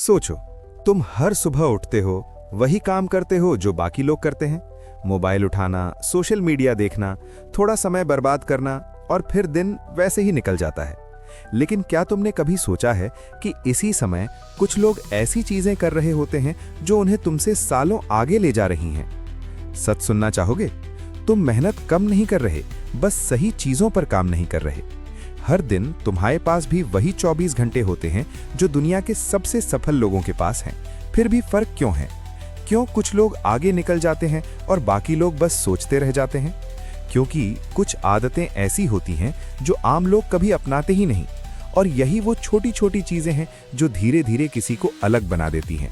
सोचो, तुम हर सुबह उठते हो, वही काम करते हो जो बाकी लोग करते हैं। मोबाइल उठाना, सोशल मीडिया देखना, थोड़ा समय बर्बाद करना और फिर दिन वैसे ही निकल जाता है। लेकिन क्या तुमने कभी सोचा है कि इसी समय कुछ लोग ऐसी चीजें कर रहे होते हैं जो उन्हें तुमसे सालों आगे ले जा रही हैं? सच सुनना चाहोगे? तुम मेहनत कम नहीं कर रहे, बस सही चीजों पर काम नहीं कर रहे। हर दिन तुम्हारे पास भी वही 24 घंटे होते हैं जो दुनिया के सबसे सफल लोगों के पास हैं। फिर भी फर्क क्यों है? क्यों कुछ लोग आगे निकल जाते हैं और बाकी लोग बस सोचते रह जाते हैं? क्योंकि कुछ आदतें ऐसी होती हैं जो आम लोग कभी अपनाते ही नहीं, और यही वो छोटी छोटी चीजें हैं जो धीरे धीरे किसी को अलग बना देती हैं।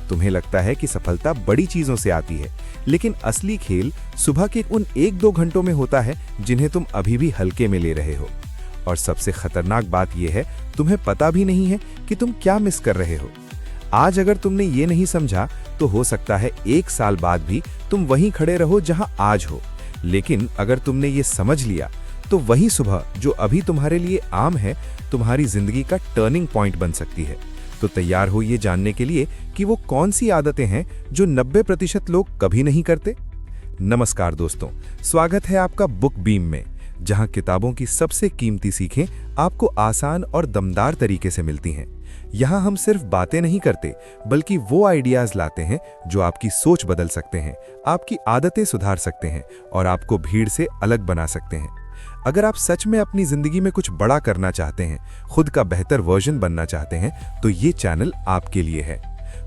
तुम्हें लगता है कि सफलता बड़ी चीजों से आती है, लेकिन असली खेल सुबह के उन 1-2 घंटों में होता है जिन्हें तुम अभी भी हल्के में ले रहे हो। और सबसे खतरनाक बात यह है, तुम्हें पता भी नहीं है कि तुम क्या मिस कर रहे हो। आज अगर तुमने ये नहीं समझा तो हो सकता है 1 साल बाद भी तुम वहीं खड़े रहो जहां आज हो। लेकिन अगर तुमने ये समझ लिया तो वही सुबह जो अभी तुम्हारे लिए आम है, तुम्हारी जिंदगी का टर्निंग पॉइंट बन सकती है। तो तैयार हो ये जानने के लिए कि वो कौन सी आदतें हैं जो 90% लोग कभी नहीं करते। नमस्कार दोस्तों, स्वागत है आपका बुक बीम में, जहां किताबों की सबसे कीमती सीखें आपको आसान और दमदार तरीके से मिलती हैं। यहां हम सिर्फ बातें नहीं करते, बल्कि वो आइडियाज लाते हैं जो आपकी सोच बदल सकते हैं, आपकी आदतें सुधार सकते हैं और आपको भीड़ से अलग बना सकते हैं। अगर आप सच में अपनी जिंदगी में कुछ बड़ा करना चाहते हैं, खुद का बेहतर वर्जन बनना चाहते हैं, तो ये चैनल आपके लिए है।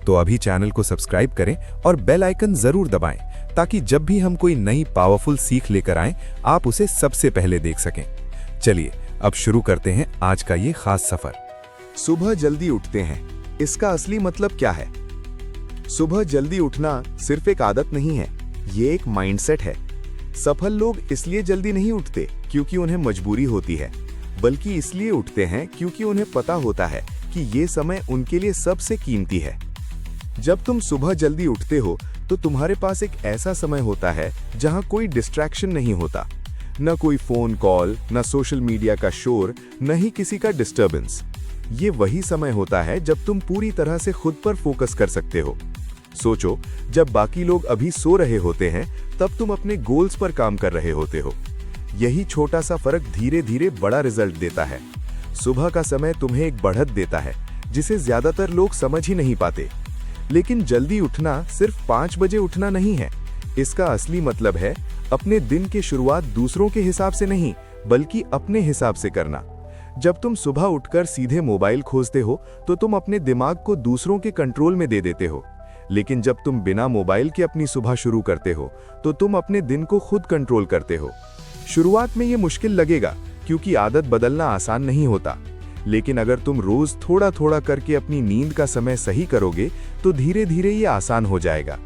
तो अभी चैनल को सब्सक्राइब करें और बेल आइकन जरूर दबाएं, ताकि जब भी हम कोई नई पावरफुल सीख लेकर आएं, आप उसे सबसे पहले देख सकें। चलिए अब शुरू करते हैं आज का ये खास सफर। सुबह जल्दी उठते हैं, इसका असली मतलब क्या है? सुबह जल्दी उठना सिर्फ एक आदत नहीं है, ये एक माइंडसेट है। सफल लोग इसलिए जल्दी नहीं उठते क्योंकि उन्हें मजबूरी होती है, बल्कि इसलिए उठते हैं क्योंकि उन्हें पता होता है कि ये समय उनके लिए सबसे कीमती है। जब तुम सुबह जल्दी उठते हो तो तुम्हारे पास एक ऐसा समय होता है जहां कोई डिस्ट्रैक्शन नहीं होता, न कोई फोन कॉल, न सोशल मीडिया का शोर, न ही किसी का डिस्टर्बेंस। ये वही समय होता है जब तुम पूरी तरह से खुद पर फोकस कर सकते हो। सोचो, जब बाकी लोग अभी सो रहे होते हैं, तब तुम अपने गोल्स पर काम कर रहे होते हो। यही छोटा सा फर्क धीरे धीरे बड़ा रिजल्ट देता है। सुबह का समय तुम्हें एक बढ़त देता है जिसे ज्यादातर लोग समझ ही नहीं पाते। लेकिन जल्दी उठना सिर्फ 5 बजे उठना नहीं है। इसका असली मतलब है अपने दिन की शुरुआत दूसरों के हिसाब से नहीं, बल्कि अपने हिसाब से करना। जब तुम सुबह उठकर सीधे मोबाइल खोजते हो तो तुम अपने दिमाग को दूसरों के कंट्रोल में दे देते हो। लेकिन जब तुम बिना मोबाइल के अपनी सुबह शुरू करते हो तो तुम अपने दिन को खुद कंट्रोल करते हो। शुरुआत में ये मुश्किल लगेगा क्योंकि आदत बदलना आसान नहीं होता, लेकिन अगर तुम रोज थोड़ा थोड़ा करके अपनी नींद का समय सही करोगे तो धीरे धीरे ये आसान हो जाएगा।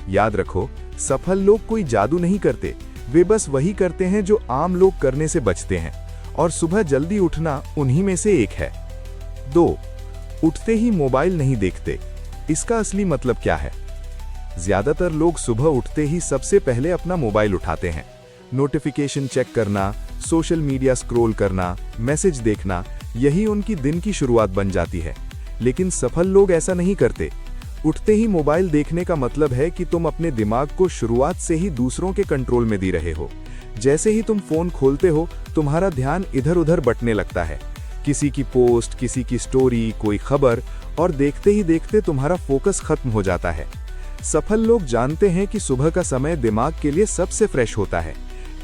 याद रखो, सफल लोग कोई जादू नहीं करते, वे बस वही करते हैं जो आम लोग करने से बचते हैं, और सुबह जल्दी उठना उन्हीं में से एक है। 2. उठते ही मोबाइल नहीं देखते। इसका असली मतलब क्या है? ज्यादातर लोग सुबह उठते ही सबसे पहले अपना मोबाइल उठाते हैं। नोटिफिकेशन चेक करना, सोशल मीडिया स्क्रॉल करना, मैसेज देखना, यही उनकी दिन की शुरुआत बन जाती है। लेकिन सफल लोग ऐसा नहीं करते। उठते ही मोबाइल देखने का मतलब है कि तुम अपने दिमाग को शुरुआत से ही दूसरों के कंट्रोल में दे रहे हो। जैसे ही तुम फोन खोलते हो, तुम्हारा ध्यान इधर उधर बटने लगता है। किसी की पोस्ट, किसी की स्टोरी, कोई खबर, और देखते ही देखते तुम्हारा फोकस खत्म हो जाता है। सफल लोग जानते हैं कि सुबह का समय दिमाग के लिए सबसे फ्रेश होता है,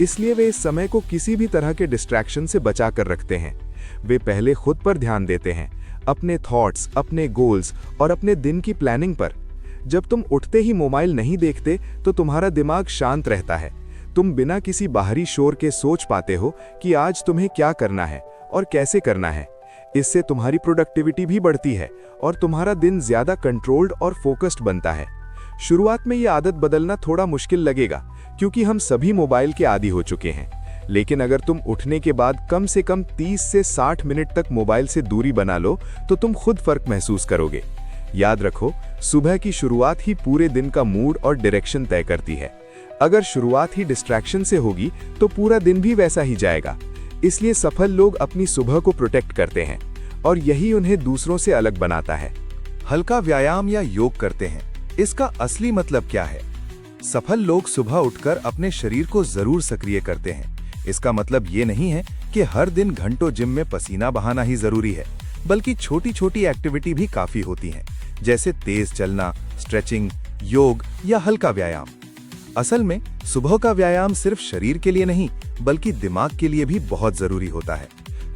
इसलिए वे इस समय को किसी भी तरह के डिस्ट्रैक्शन से बचा कर रखते हैं। वे पहले खुद पर ध्यान देते हैं, अपने थॉट्स, अपने गोल्स और अपने दिन की प्लानिंग पर। जब तुम उठते ही मोबाइल नहीं देखते तो तुम्हारा दिमाग शांत रहता है। तुम बिना किसी बाहरी शोर के सोच पाते हो कि आज तुम्हें क्या करना है और कैसे करना है। इससे तुम्हारी प्रोडक्टिविटी भी बढ़ती है और तुम्हारा दिन ज्यादा कंट्रोल्ड और फोकस्ड बनता है। शुरुआत में यह आदत बदलना थोड़ा मुश्किल लगेगा क्योंकि हम सभी मोबाइल के आदी हो चुके हैं। लेकिन अगर तुम उठने के बाद कम से कम 30 से 60 मिनट तक मोबाइल से दूरी बना लो तो तुम खुद फर्क महसूस करोगे। याद रखो, सुबह की शुरुआत ही पूरे दिन का मूड और डायरेक्शन तय करती है। अगर शुरुआत ही डिस्ट्रैक्शन से होगी तो पूरा दिन भी वैसा ही जाएगा। इसलिए सफल लोग अपनी सुबह को प्रोटेक्ट करते हैं और यही उन्हें दूसरों से अलग बनाता है। हल्का व्यायाम या योग करते हैं। इसका असली मतलब क्या है? सफल लोग सुबह उठकर अपने शरीर को जरूर सक्रिय करते हैं। इसका मतलब ये नहीं है कि हर दिन घंटों जिम में पसीना बहाना ही जरूरी है, बल्कि छोटी छोटी एक्टिविटी भी काफी होती हैं, जैसे तेज चलना, स्ट्रेचिंग, योग या हल्का व्यायाम। असल में सुबह का व्यायाम सिर्फ शरीर के लिए नहीं, बल्कि दिमाग के लिए भी बहुत जरूरी होता है।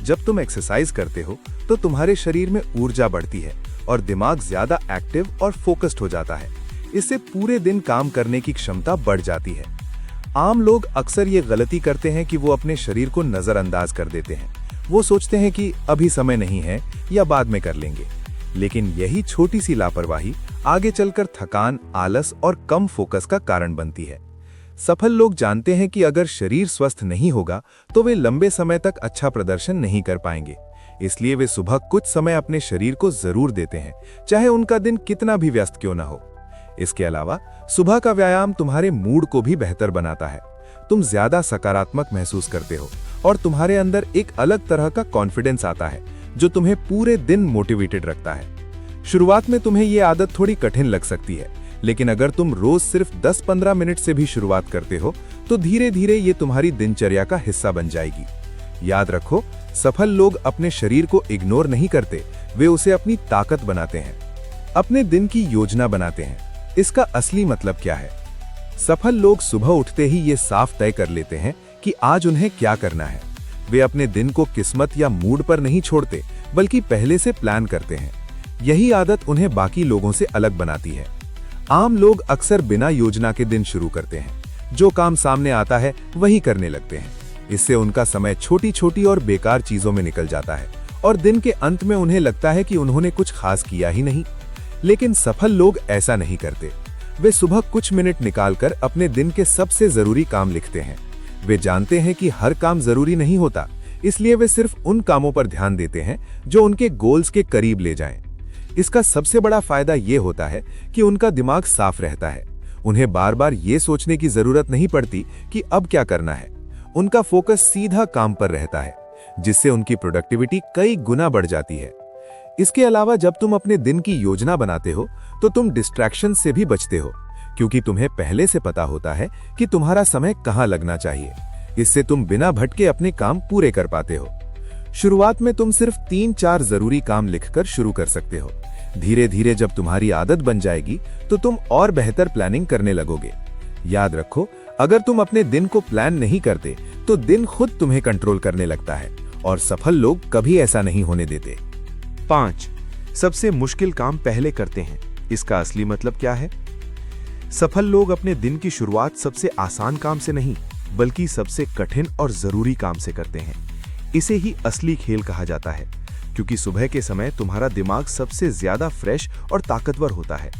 जब तुम एक्सरसाइज करते हो तो तुम्हारे शरीर में ऊर्जा बढ़ती है और दिमाग ज्यादा एक्टिव और फोकस्ड हो जाता है। इससे पूरे दिन काम करने की क्षमता बढ़ जाती है। आम लोग अक्सर ये गलती करते हैं कि वो अपने शरीर को नजरअंदाज कर देते हैं। वो सोचते हैं कि अभी समय नहीं है या बाद में कर लेंगे, लेकिन यही छोटी सी लापरवाही आगे चलकर थकान, आलस और कम फोकस का कारण बनती है। सफल लोग जानते हैं कि अगर शरीर स्वस्थ नहीं होगा तो वे लंबे समय तक अच्छा प्रदर्शन नहीं कर पाएंगे। इसलिए वे सुबह कुछ समय अपने शरीर को जरूर देते हैं, चाहे उनका दिन कितना भी व्यस्त क्यों न हो। इसके अलावा सुबह का व्यायाम तुम्हारे मूड को भी बेहतर बनाता है। तुम ज्यादा सकारात्मक महसूस करते हो और तुम्हारे अंदर एक अलग तरह का कॉन्फिडेंस आता है जो तुम्हें पूरे दिन मोटिवेटेड रखता है। शुरुआत में तुम्हें ये आदत थोड़ी कठिन लग सकती है, लेकिन अगर तुम रोज सिर्फ 10-15 मिनट से भी शुरुआत करते हो तो धीरे धीरे ये तुम्हारी दिनचर्या का हिस्सा बन जाएगी। याद रखो, सफल लोग अपने शरीर को इग्नोर नहीं करते, वे उसे अपनी ताकत बनाते हैं, अपने दिन की योजना बनाते हैं। इसका असली मतलब क्या है? सफल लोग सुबह उठते ही ये साफ तय कर लेते हैं कि आज उन्हें क्या करना है। वे अपने दिन को किस्मत या मूड पर नहीं छोड़ते, बल्कि पहले से प्लान करते हैं। यही आदत उन्हें बाकी लोगों से अलग बनाती है। आम लोग अक्सर बिना योजना के दिन शुरू करते हैं, जो काम सामने आता है वही करने लगते हैं। इससे उनका समय छोटी छोटी और बेकार चीजों में निकल जाता है और दिन के अंत में उन्हें लगता है कि उन्होंने कुछ खास किया ही नहीं। लेकिन सफल लोग ऐसा नहीं करते। वे सुबह कुछ मिनट निकालकर अपने दिन के सबसे जरूरी काम लिखते हैं। वे जानते हैं कि हर काम जरूरी नहीं होता, इसलिए वे सिर्फ उन कामों पर ध्यान देते हैं जो उनके गोल्स के करीब ले जाएं। इसका सबसे बड़ा फायदा ये होता है कि उनका दिमाग साफ रहता है। उन्हें बार बार ये सोचने की जरूरत नहीं पड़ती कि अब क्या करना है। उनका फोकस सीधा काम पर रहता है, जिससे उनकी प्रोडक्टिविटी कई गुना बढ़ जाती है। इसके अलावा जब तुम अपने दिन की योजना बनाते हो तो तुम डिस्ट्रैक्शन से भी बचते हो, क्योंकि तुम्हें पहले से पता होता है कि तुम्हारा समय कहाँ लगना चाहिए। इससे तुम बिना भटके अपने काम पूरे कर पाते हो। शुरुआत में तुम सिर्फ 3-4 जरूरी काम लिखकर शुरू कर सकते हो। धीरे धीरे जब तुम्हारी आदत बन जाएगी तो तुम और बेहतर प्लानिंग करने लगोगे। याद रखो, अगर तुम अपने दिन को प्लान नहीं करते तो दिन खुद तुम्हें कंट्रोल करने लगता है, और सफल लोग कभी ऐसा नहीं होने देते। 5. सबसे मुश्किल काम पहले करते हैं। इसका असली मतलब क्या है? सफल लोग अपने दिन की शुरुआत सबसे आसान काम से नहीं, बल्कि सबसे कठिन और जरूरी काम से करते हैं। इसे ही असली खेल कहा जाता है, क्योंकि सुबह के समय तुम्हारा दिमाग सबसे ज्यादा फ्रेश और ताकतवर होता है।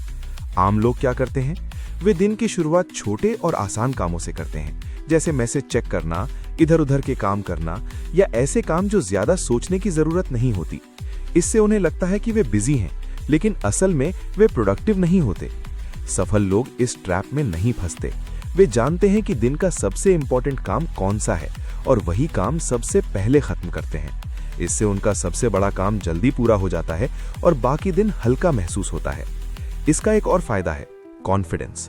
आम लोग क्या करते हैं? वे दिन की शुरुआत छोटे और आसान कामों से करते हैं, जैसे मैसेज चेक करना, इधर उधर के काम करना या ऐसे काम जो ज्यादा सोचने की जरूरत नहीं होती। इससे उन्हें लगता है कि वे बिजी हैं, लेकिन असल में वे प्रोडक्टिव नहीं होते। सफल लोग इस ट्रैप में नहीं फंसते। वे जानते हैं कि दिन का सबसे इंपॉर्टेंट काम कौन सा है और वही काम सबसे पहले खत्म करते हैं। इससे उनका सबसे बड़ा काम जल्दी पूरा हो जाता है और बाकी दिन हल्का महसूस होता है। इसका एक और फायदा है, कॉन्फिडेंस।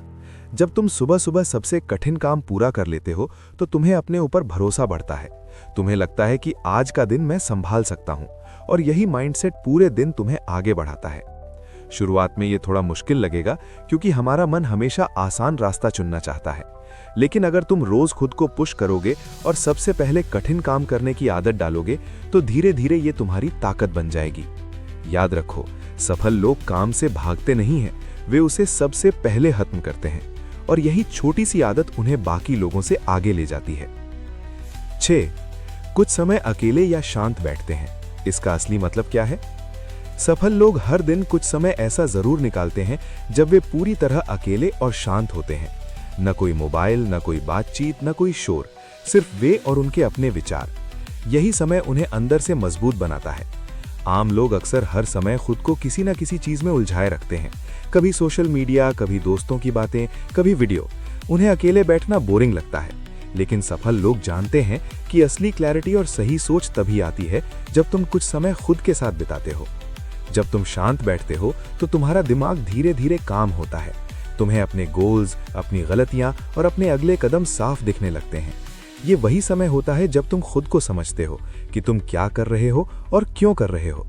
जब तुम सुबह सुबह सबसे कठिन काम पूरा कर लेते हो तो तुम्हें अपने ऊपर भरोसा बढ़ता है। तुम्हें लगता है कि आज का दिन मैं संभाल सकता हूं, और यही माइंडसेट पूरे दिन तुम्हें आगे बढ़ाता है। शुरुआत में ये थोड़ा मुश्किल लगेगा, क्योंकि हमारा मन हमेशा आसान रास्ता चुनना चाहता है। लेकिन अगर तुम रोज खुद को पुश करोगे और सबसे पहले कठिन काम करने की आदत डालोगे तो धीरे धीरे ये तुम्हारी ताकत बन जाएगी। याद रखो, सफल लोग काम से भागते नहीं हैं, वे उसे सबसे पहले खत्म करते हैं, और यही छोटी सी आदत उन्हें बाकी लोगों से आगे ले जाती है। 6. कुछ समय अकेले या शांत बैठते हैं। इसका असली मतलब क्या है? सफल लोग हर दिन कुछ समय ऐसा जरूर निकालते हैं जब वे पूरी तरह अकेले और शांत होते हैं। न कोई मोबाइल, न कोई बातचीत, न कोई शोर, सिर्फ वे और उनके अपने विचार। यही समय उन्हें अंदर से मजबूत बनाता है। आम लोग अक्सर हर समय खुद को किसी न किसी चीज में उलझाए रखते हैं, कभी सोशल मीडिया, कभी दोस्तों की बातें, कभी वीडियो। उन्हें अकेले बैठना बोरिंग लगता है, लेकिन सफल लोग जानते हैं कि असली क्लैरिटी और सही सोच तभी आती है जब तुम कुछ समय खुद के साथ बिताते हो। जब तुम शांत बैठते हो तो तुम्हारा दिमाग धीरे धीरे काम होता है। तुम्हें अपने गोल्स, अपनी गलतियां और अपने अगले कदम साफ दिखने लगते हैं। ये वही समय होता है जब तुम खुद को समझते हो कि तुम क्या कर रहे हो और क्यों कर रहे हो।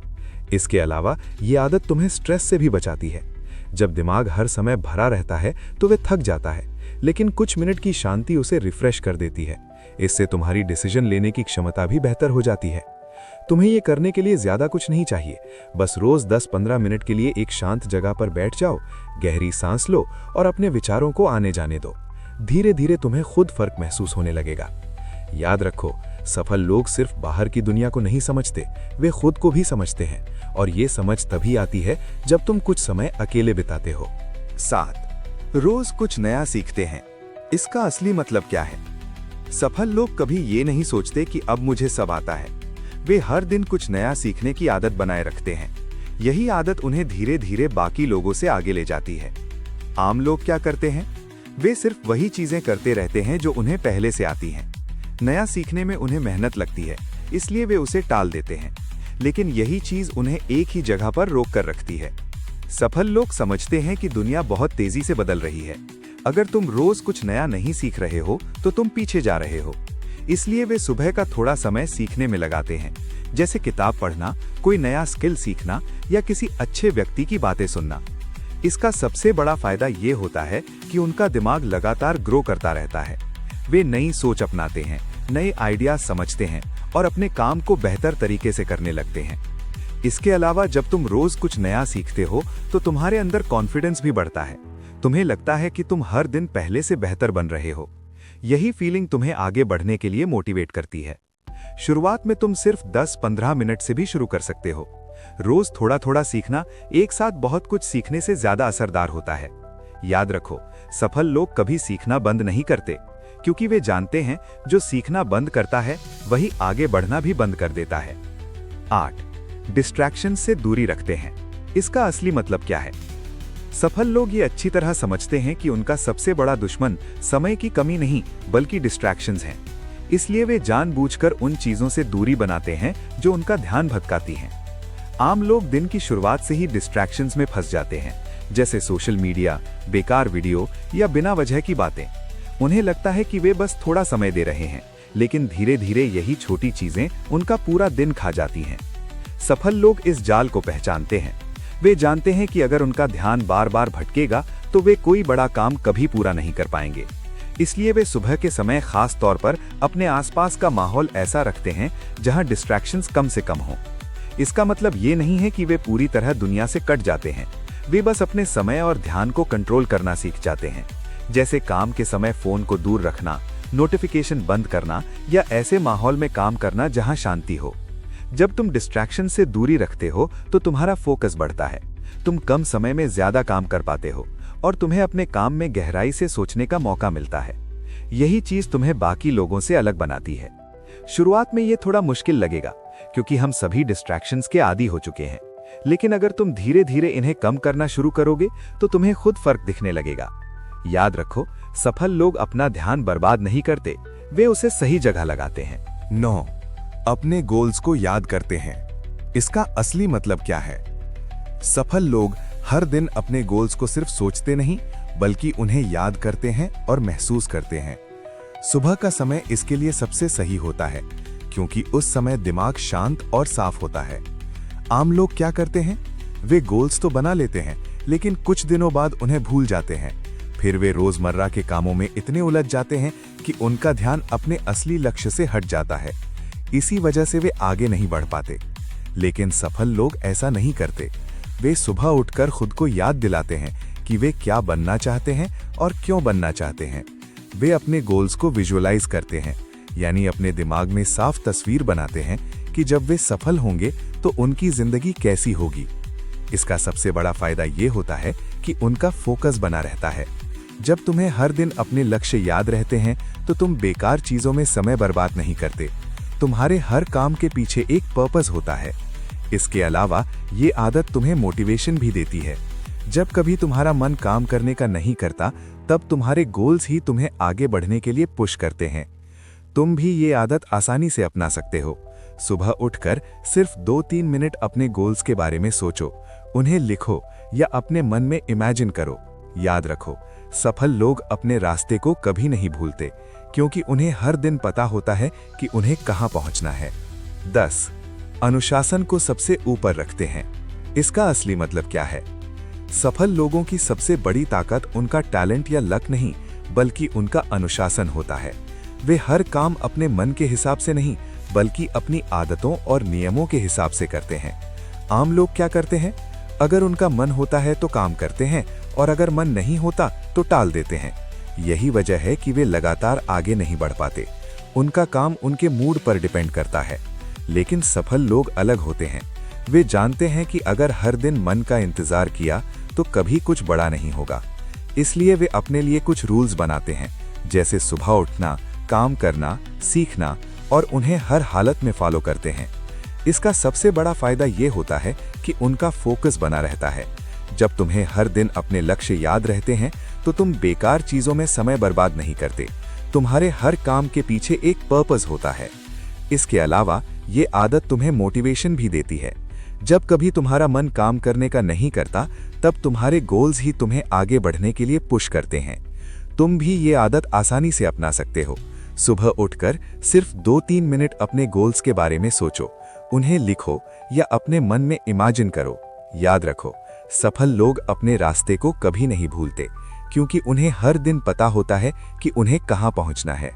इसके अलावा ये आदत तुम्हें स्ट्रेस से भी बचाती है। जब दिमाग हर समय भरा रहता है तो वे थक जाता है, लेकिन कुछ मिनट की शांति उसे रिफ्रेश कर देती है। इससे तुम्हारी डिसीजन लेने की क्षमता भी बेहतर हो जाती है। तुम्हें ये करने के लिए ज्यादा कुछ नहीं चाहिए, बस रोज 10-15 मिनट के लिए एक शांत जगह पर बैठ जाओ, गहरी सांस लो और अपने विचारों को आने जाने दो। धीरे धीरे तुम्हें खुद फर्क महसूस होने लगेगा। याद रखो, सफल लोग सिर्फ बाहर की दुनिया को नहीं समझते, वे खुद को भी समझते हैं, और ये समझ तभी आती है जब तुम कुछ समय अकेले बिताते हो। 7. रोज कुछ नया सीखते हैं। इसका असली मतलब क्या है? सफल लोग कभी ये नहीं सोचते कि अब मुझे सब आता है। वे हर दिन कुछ नया सीखने की आदत बनाए रखते हैं। यही आदत उन्हें धीरे धीरे बाकी लोगों से आगे ले जाती है। आम लोग क्या करते हैं? वे सिर्फ वही चीजें करते रहते हैं जो उन्हें पहले से आती हैं। नया सीखने में उन्हें मेहनत लगती है, इसलिए वे उसे टाल देते हैं। लेकिन यही चीज उन्हें एक ही जगह पर रोक कर रखती है। सफल लोग समझते हैं कि दुनिया बहुत तेजी से बदल रही है। अगर तुम रोज कुछ नया नहीं सीख रहे हो तो तुम पीछे जा रहे हो। इसलिए वे सुबह का थोड़ा समय सीखने में लगाते हैं, जैसे किताब पढ़ना, कोई नया स्किल सीखना या किसी अच्छे व्यक्ति की बातें सुनना। इसका सबसे बड़ा फायदा ये होता है कि उनका दिमाग लगातार ग्रो करता रहता है। वे नई सोच अपनाते हैं, नए आइडिया समझते हैं और अपने काम को बेहतर तरीके से करने लगते हैं। इसके अलावा जब तुम रोज कुछ नया सीखते हो तो तुम्हारे अंदर कॉन्फिडेंस भी बढ़ता है। तुम्हें लगता है कि तुम हर दिन पहले से बेहतर बन रहे हो। यही फीलिंग तुम्हें आगे बढ़ने के लिए मोटिवेट करती है। शुरुआत में तुम सिर्फ 10-15 मिनट से भी शुरू कर सकते हो। रोज थोड़ा थोड़ा सीखना एक साथ बहुत कुछ सीखने से ज्यादा असरदार होता है। याद रखो, सफल लोग कभी सीखना बंद नहीं करते, क्योंकि वे जानते हैं जो सीखना बंद करता है वही आगे बढ़ना भी बंद कर देता है। 8. डिस्ट्रैक्शन से दूरी रखते हैं। इसका असली मतलब क्या है? सफल लोग ये अच्छी तरह समझते हैं कि उनका सबसे बड़ा दुश्मन समय की कमी नहीं बल्कि डिस्ट्रैक्शंस हैं। इसलिए वे जानबूझकर उन चीजों से दूरी बनाते हैं जो उनका ध्यान भटकाती हैं। आम लोग दिन की शुरुआत से ही डिस्ट्रैक्शंस में फंस जाते हैं, जैसे सोशल मीडिया, बेकार वीडियो या बिना वजह की बातें। उन्हें लगता है कि वे बस थोड़ा समय दे रहे हैं, लेकिन धीरे धीरे यही छोटी चीजें उनका पूरा दिन खा जाती हैं। सफल लोग इस जाल को पहचानते हैं। वे जानते हैं कि अगर उनका ध्यान बार बार भटकेगा तो वे कोई बड़ा काम कभी पूरा नहीं कर पाएंगे। इसलिए वे सुबह के समय खास तौर पर अपने आसपास का माहौल ऐसा रखते हैं जहां डिस्ट्रैक्शंस कम से कम हो। इसका मतलब ये नहीं है कि वे पूरी तरह दुनिया से कट जाते हैं। वे बस अपने समय और ध्यान को कंट्रोल करना सीख जाते हैं, जैसे काम के समय फोन को दूर रखना, नोटिफिकेशन बंद करना या ऐसे माहौल में काम करना जहां शांति हो। जब तुम डिस्ट्रैक्शन से दूरी रखते हो तो तुम्हारा फोकस बढ़ता है। तुम कम समय में ज्यादा काम कर पाते हो और तुम्हें अपने काम में गहराई से सोचने का मौका मिलता है। यही चीज तुम्हें बाकी लोगों से अलग बनाती है। शुरुआत में ये थोड़ा मुश्किल लगेगा, क्योंकि हम सभी डिस्ट्रैक्शंस के आदी हो चुके हैं। लेकिन अगर तुम धीरे धीरे इन्हें कम करना शुरू करोगे तो तुम्हें खुद फर्क दिखने लगेगा। याद रखो, सफल लोग अपना ध्यान बर्बाद नहीं करते, वे उसे सही जगह लगाते हैं। 9. अपने गोल्स को याद करते हैं। इसका असली मतलब क्या है? सफल लोग हर दिन अपने गोल्स को सिर्फ सोचते नहीं, बल्कि उन्हें याद करते हैं और महसूस करते हैं। सुबह का समय इसके लिए सबसे सही होता है, क्योंकि उस समय दिमाग शांत और साफ होता है। आम लोग क्या करते हैं? वे गोल्स तो बना लेते हैं, लेकिन कुछ दिनों बाद उन्हें भूल जाते हैं। फिर वे रोजमर्रा के कामों में इतने उलझ जाते हैं कि उनका ध्यान अपने असली लक्ष्य से हट जाता है। इसी वजह से वे आगे नहीं बढ़ पाते। लेकिन सफल लोग ऐसा नहीं करते। वे सुबह उठकर खुद को याद दिलाते हैं कि वे क्या बनना चाहते हैं और क्यों बनना चाहते हैं। वे अपने गोल्स को विजुअलाइज करते हैं, यानी अपने दिमाग में साफ तस्वीर बनाते हैं कि जब वे सफल होंगे तो उनकी जिंदगी कैसी होगी। इसका सबसे बड़ा फायदा ये होता है कि उनका फोकस बना रहता है। जब तुम्हें हर दिन अपने लक्ष्य याद रहते हैं तो तुम बेकार चीजों में समय बर्बाद नहीं करते। तुम्हारे हर काम के पीछे एक पर्पस होता है। इसके अलावा ये आदत तुम्हें मोटिवेशन भी देती है। जब कभी तुम्हारा मन काम करने का नहीं करता, तब तुम्हारे गोल्स ही तुम्हें आगे बढ़ने के लिए पुश करते हैं। तुम भी ये आदत आसानी से अपना सकते हो। सुबह उठकर सिर्फ 2-3 मिनट अपने गोल्स के बारे में सोचो, उन्हें लिखो या अपने मन में इमेजिन करो। याद रखो, सफल लोग अपने रास्ते को कभी नहीं भूलते, क्योंकि उन्हें हर दिन पता होता है कि उन्हें कहां पहुंचना है। 10. अनुशासन को सबसे ऊपर रखते हैं। इसका असली मतलब क्या है? सफल लोगों की सबसे बड़ी ताकत उनका टैलेंट या लक नहीं, बल्कि उनका अनुशासन होता है। वे हर काम अपने मन के हिसाब से नहीं, बल्कि अपनी आदतों और नियमों के हिसाब से करते हैं। आम लोग क्या करते हैं? अगर उनका मन होता है तो काम करते हैं, और अगर मन नहीं होता तो टाल देते हैं। यही वजह है कि वे लगातार आगे नहीं बढ़ पाते। उनका काम उनके मूड पर डिपेंड करता है। लेकिन सफल लोग अलग होते हैं। वे जानते हैं कि अगर हर दिन मन का इंतजार किया तो कभी कुछ बड़ा नहीं होगा। इसलिए वे अपने लिए कुछ रूल्स बनाते हैं, जैसे सुबह उठना, काम करना, सीखना, और उन्हें हर हालत में फॉलो करते हैं। इसका सबसे बड़ा फायदा ये होता है कि उनका फोकस बना रहता है। जब तुम्हें हर दिन अपने लक्ष्य याद रहते हैं तो तुम बेकार चीजों में समय बर्बाद नहीं करते। तुम्हारे हर काम के पीछे एक पर्पस होता है। इसके अलावा ये आदत तुम्हें मोटिवेशन भी देती है। जब कभी तुम्हारा मन काम करने का नहीं करता, तब तुम्हारे गोल्स ही तुम्हें आगे बढ़ने के लिए पुश करते हैं। तुम भी ये आदत आसानी से अपना सकते हो। सुबह उठकर सिर्फ 2-3 मिनट अपने गोल्स के बारे में सोचो, उन्हें लिखो या अपने मन में इमेजिन करो। याद रखो, सफल लोग अपने रास्ते को कभी नहीं भूलते, क्योंकि उन्हें हर दिन पता होता है कि उन्हें कहां पहुंचना है।